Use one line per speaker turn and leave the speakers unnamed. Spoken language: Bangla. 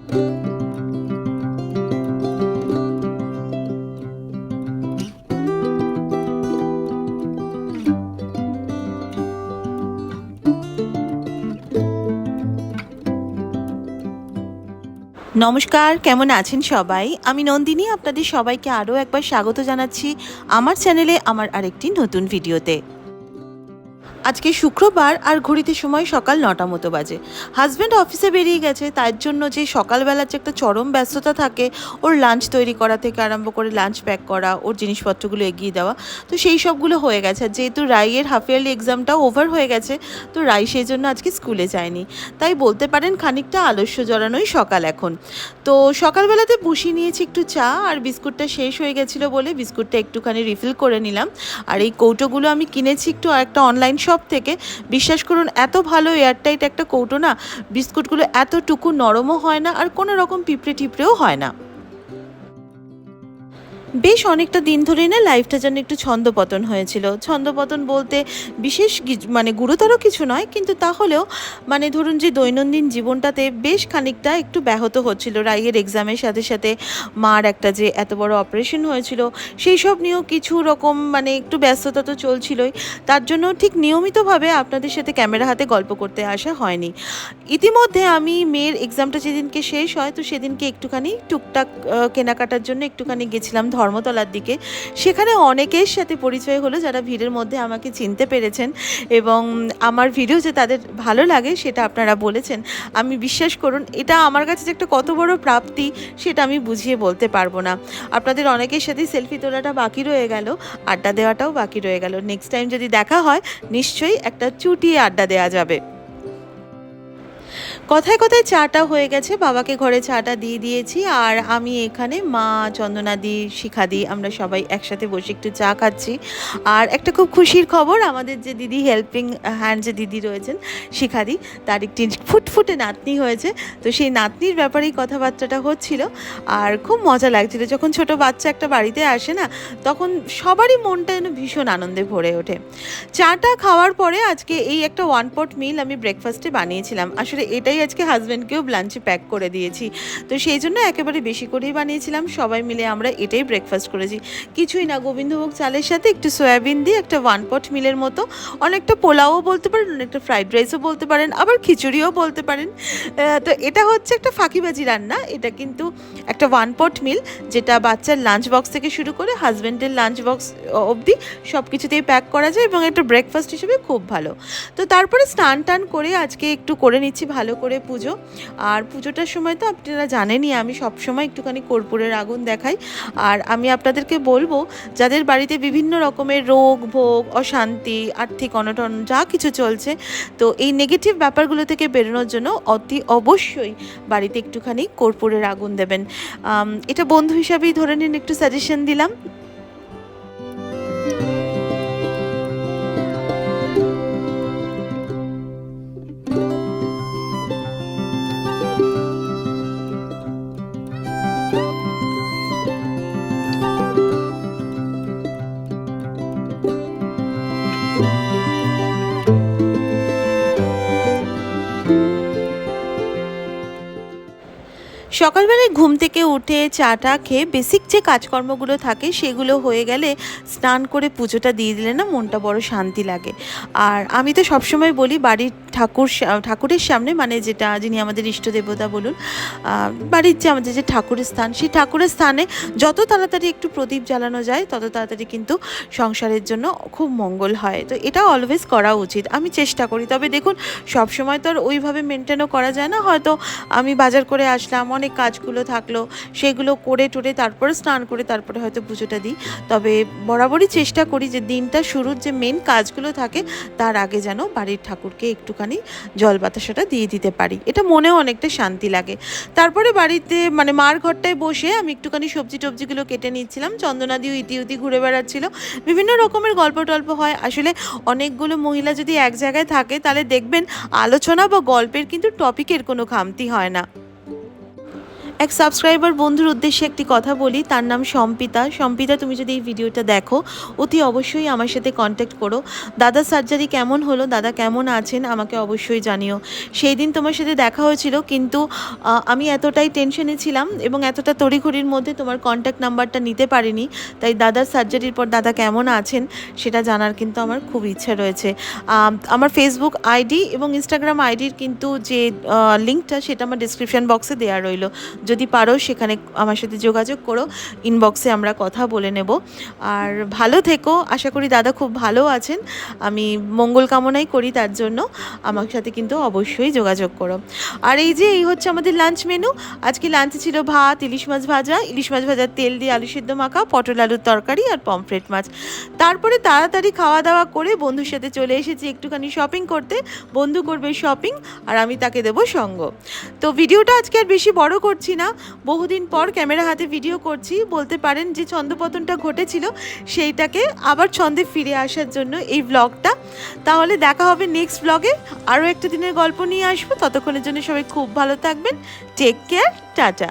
নমস্কার, কেমন আছেন সবাই? আমি নন্দিনী, আপনাদের সবাইকে আরও একবার স্বাগত জানাচ্ছি আমার চ্যানেলে আমার আরেকটি নতুন ভিডিওতে। আজকে শুক্রবার আর ঘড়িতে সময় সকাল ৯টা মতো বাজে। হাজব্যান্ড অফিসে বেরিয়ে গেছে, তার জন্য যে সকালবেলার যে একটা চরম ব্যস্ততা থাকে, ওর লাঞ্চ তৈরি করা থেকে আরম্ভ করে লাঞ্চ প্যাক করা, ওর জিনিসপত্রগুলো এগিয়ে দেওয়া, তো সেই সবগুলো হয়ে গেছে। আর যেহেতু রাইয়ের হাফ ইয়ারলি এক্সামটাও ওভার হয়ে গেছে, তো রাই সেই জন্য আজকে স্কুলে যায়নি। তাই বলতে পারেন খানিকটা আলস্য জড়ানোই সকাল এখন। তো সকালবেলাতে বসিয়ে নিয়েছি একটু চা, আর বিস্কুটটা শেষ হয়ে গেছিলো বলে বিস্কুটটা একটুখানি রিফিল করে নিলাম। আর এই কৌটোগুলো আমি কিনেছি একটু একটা অনলাইন শপ থেকে। বিশ্বাস করুন, এত ভালো এয়ারটাইট একটা কৌটো না, বিস্কুটগুলো এতটুকু নরমও হয় না আর কোনো রকম পিঁপড়ে টিপড়েও হয় না। বেশ অনেকটা দিন ধরেই না লাইফটা যেন একটু ছন্দপতন হয়েছিল। ছন্দপতন বলতে বিশেষ মানে গুরুতর কিছু নয়, কিন্তু তাহলেও মানে ধরুন যে দৈনন্দিন জীবনটাতে বেশ খানিকটা একটু ব্যাহত হচ্ছিল। রাইয়ের এক্সামের সাথে সাথে মার একটা যে এত বড় অপারেশন হয়েছিল, সেই সব নিয়েও কিছু রকম মানে একটু ব্যস্ততা তো চলছিলই। তার জন্য ঠিক নিয়মিতভাবে আপনাদের সাথে ক্যামেরা হাতে গল্প করতে আসা হয়নি। ইতিমধ্যে আমি মেয়ের এক্সামটা যেদিনকে শেষ হয়, তো সেদিনকে একটুখানি টুকটাক কেনাকাটার জন্য একটুখানি গেছিলাম ধর্মতলার দিকে। সেখানে অনেকের সাথে পরিচয় হলো যারা ভিড়ের মধ্যে আমাকে চিনতে পেরেছেন, এবং আমার ভিডিও যে তাদের ভালো লাগে সেটা আপনারা বলেছেন। আমি বিশ্বাস করুন, এটা আমার কাছে যে একটা কত বড় প্রাপ্তি সেটা আমি বুঝিয়ে বলতে পারবো না। আপনাদের অনেকের সাথেই সেলফি তোলাটা বাকি রয়ে গেল, আড্ডা দেওয়াটাও বাকি রয়ে গেল। নেক্সট টাইম যদি দেখা হয় নিশ্চয়ই একটা চুটিয়ে আড্ডা দেওয়া যাবে। কথায় কথায় চাটা হয়ে গেছে, বাবাকে ঘরে চাটা দিয়ে দিয়েছি, আর আমি এখানে মা, চন্দনাদি, শিখাদি আমরা সবাই একসাথে বসে একটু চা খাচ্ছি। আর একটা খুব খুশির খবর, আমাদের যে দিদি হেল্পিং হ্যান্ড যে দিদি রয়েছেন শিখাদি, তার একটি ফুটফুটে নাতনি হয়েছে। তো সেই নাতনির ব্যাপারেই কথাবার্তাটা হচ্ছিল, আর খুব মজা লাগছিল। যখন ছোট বাচ্চা একটা বাড়িতে আসে না, তখন সবারই মনটা যেন ভীষণ আনন্দে ভরে ওঠে। চাটা খাওয়ার পরে আজকে এই একটা ওয়ান পট মিল আমি ব্রেকফাস্টে বানিয়েছিলাম। আসলে এটাই আজকে হাজব্যান্ডকেও লাঞ্চে প্যাক করে দিয়েছি, তো সেই জন্য একেবারে বেশি করেই বানিয়েছিলাম। সবাই মিলে আমরা এটাই ব্রেকফাস্ট করেছি। কিছুই না, গোবিন্দভোগ চালের সাথে একটু সয়াবিন দিয়ে একটা ওয়ান পট মিলের মতো, অনেকটা পোলাও বলতে পারেন, অনেকটা ফ্রাইড রাইসও বলতে পারেন, আবার খিচুড়িও বলতে পারেন। তো এটা হচ্ছে একটা ফাঁকিবাজি রান্না। এটা কিন্তু একটা ওয়ান পট মিল, যেটা বাচ্চার লাঞ্চ বক্স থেকে শুরু করে হাজব্যান্ডের লাঞ্চ বক্স অবধি সব কিছুতেই প্যাক করা যায়, এবং একটা ব্রেকফাস্ট হিসেবে খুব ভালো। তো তারপরে স্নান টান করে আজকে একটু করে নিচ্ছি ভালো করে পুজো। আর পুজোটার সময় তো আপনারা জানেনই আমি সবসময় একটুখানি কর্পূরের আগুন দেখাই। আর আমি আপনাদেরকে বলবো, যাদের বাড়িতে বিভিন্ন রকমের রোগ ভোগ, অশান্তি, আর্থিক অনটন যা কিছু চলছে, তো এই নেগেটিভ ব্যাপারগুলো থেকে বেরোনোর জন্য অতি অবশ্যই বাড়িতে একটুখানি কর্পূরের আগুন দেবেন। এটা বন্ধু হিসাবেই ধরে নিন, একটু সাজেশন দিলাম। সকালবেলায় ঘুম থেকে উঠে চাটা খেয়ে বেসিক যে কাজকর্মগুলো থাকে সেগুলো হয়ে গেলে স্নান করে পুজোটা দিয়ে দিলে না মনটা বড় শান্তি লাগে। আর আমি তো সবসময় বলি, বাড়ির ঠাকুরের সামনে, মানে যেটা যিনি আমাদের ইষ্ট দেবতা বলুন, বাড়ির যে আমাদের যে ঠাকুরের স্থান, সেই ঠাকুরের স্থানে যত তাড়াতাড়ি একটু প্রদীপ জ্বালানো যায় তত তাড়াতাড়ি কিন্তু সংসারের জন্য খুব মঙ্গল হয়। তো এটা অলওয়েজ করা উচিত, আমি চেষ্টা করি। তবে দেখুন, সবসময় তো আর ওইভাবে মেনটেনও করা যায় না। হয়তো আমি বাজার করে আসলাম, অনেক কাজগুলো থাকলো, সেগুলো করে টোরে তারপরে স্নান করে তারপরে হয়তো পুজোটা দিই। তবে বরাবরই চেষ্টা করি যে দিনটা শুরুর যে মেন কাজগুলো থাকে তার আগে যেন বাড়ির ঠাকুরকে একটুখানি জল বাতাসাটা দিয়ে দিতে পারি, এটা মনেও অনেকটা শান্তি লাগে। তারপরে বাড়িতে মানে মার ঘরটায় বসে আমি একটুখানি সবজি টবজিগুলো কেটে নিচ্ছিলাম। চন্দনাদিও ইতিউতি ঘুরে বেড়াচ্ছিল, বিভিন্ন রকমের গল্প টল্প হয়। আসলে অনেকগুলো মহিলা যদি এক জায়গায় থাকে তাহলে দেখবেন আলোচনা বা গল্পের কিন্তু টপিকের কোনো খামতি হয় না। এক সাবস্ক্রাইবার বন্ধুর উদ্দেশ্যে একটি কথা বলি, তার নাম সম্পিতা। সম্পিতা, তুমি যদি এই ভিডিওটা দেখো অতি অবশ্যই আমার সাথে কন্ট্যাক্ট করো। দাদার সার্জারি কেমন হলো, দাদা কেমন আছেন আমাকে অবশ্যই জানিও। সেই দিন তোমার সাথে দেখা হয়েছিল, কিন্তু আমি এতটাই টেনশনে ছিলাম এবং এতটা তড়িঘড়ির মধ্যে তোমার কন্ট্যাক্ট নাম্বারটা নিতে পারিনি। তাই দাদার সার্জারির পর দাদা কেমন আছেন সেটা জানার কিন্তু আমার খুব ইচ্ছা রয়েছে। আমার ফেসবুক আইডি এবং ইনস্টাগ্রাম আইডির কিন্তু যে লিঙ্কটা সেটা আমার ডিসক্রিপশান বক্সে দেওয়া রইলো। যদি পারো সেখানে আমার সাথে যোগাযোগ করো, ইনবক্সে আমরা কথা বলে নেব। আর ভালো থেকো, আশা করি দাদা খুব ভালো আছেন, আমি মঙ্গল কামনাই করি তার জন্য। আমার সাথে কিন্তু অবশ্যই যোগাযোগ করো। আর এই হচ্ছে আমাদের লাঞ্চ মেনু। আজকে লাঞ্চে ছিল ভাত, ইলিশ মাছ ভাজা, ইলিশ মাছ ভাজার তেল দিয়ে আলু সিদ্ধ মাখা, পটল আলুর তরকারি আর পমফ্রেট মাছ। তারপরে তাড়াতাড়ি খাওয়া দাওয়া করে বন্ধুর সাথে চলে এসেছি একটুখানি শপিং করতে। বন্ধু করবে শপিং আর আমি তাকে দেবো সঙ্গ। তো ভিডিওটা আজকে আর বেশি বড় করছি না, বহুদিন পর ক্যামেরা হাতে ভিডিও করছি। বলতে পারেন যে ছন্দপতনটা ঘটেছিল সেইটাকে আবার ছন্দে ফিরে আসার জন্য এই ব্লগটা। তাহলে দেখা হবে নেক্সট ব্লগে, আরও একটা দিনের গল্প নিয়ে আসবো। ততক্ষণের জন্য সবাই খুব ভালো থাকবেন। Take care, tata.